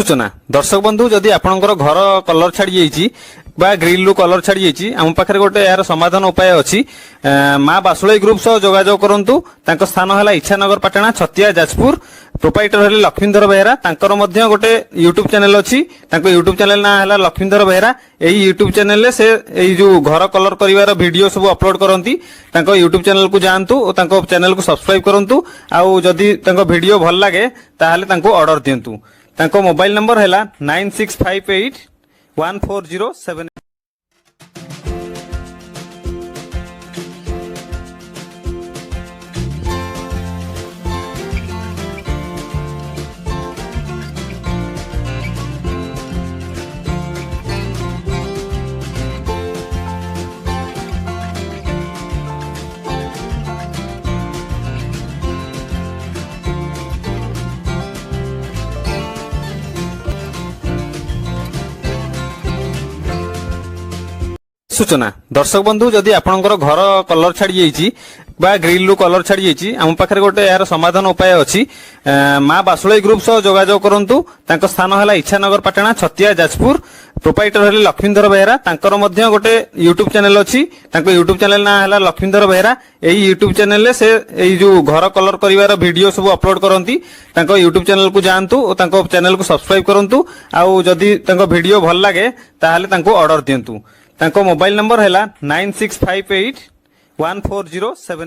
सूचना दर्शक बंधु जदि आपणकर घर कलर छाड़ी जाइए बा ग्रिल रु कलर छाड़ी जाइए आम पाखे गोटे यार समाधान उपाय अच्छी माँ बासुलाई ग्रुप सह जोगाजोग करंतु तांको स्थान है इच्छानगर पाटणा छतिया जाजपुर प्रोपाइटर हेले लक्ष्मीधर बेहेरा तांकर मध्य गोटे यूट्यूब चैनल अच्छी यूट्यूब चैनल ना है लक्ष्मीधर बेहेरा यही यूट्यूब चैनल से जो घर कलर कर वीडियो सब अपलोड करती यूट्यूब चैनल को जातु और चैनल को सब्सक्राइब करंतु आउ जदि वीडियो भल लगे ताहले ऑर्डर दिंतु तांको मोबाइल नंबर है 96581407। सूचना दर्शक बंधु जदि आपणकर घर कलर छाड़ी जाइए बा ग्रिल रु कलर छाड़ी जाइए आम पाखे गोटे यार समाधान उपाय अच्छी माँ बासुलाई ग्रुप सह जोगाजोग करंतु तांको स्थान है इच्छानगर पाटणा छतिया जाजपुर प्रोपाइटर हेले लक्ष्मीधर बेहेरा तांकर मध्य गोटे यूट्यूब चैनल अच्छी यूट्यूब चैनल ना है लक्ष्मीधर बेहेरा यही यूट्यूब चैनल से जो घर कलर कर वीडियो सब अपलोड करती यूट्यूब चैनल को जातु और चैनल को सब्सक्राइब करंतु आउ जदि वीडियो भल लगे ताहले ऑर्डर दिंतु तांको मोबाइल नंबर है 96581407।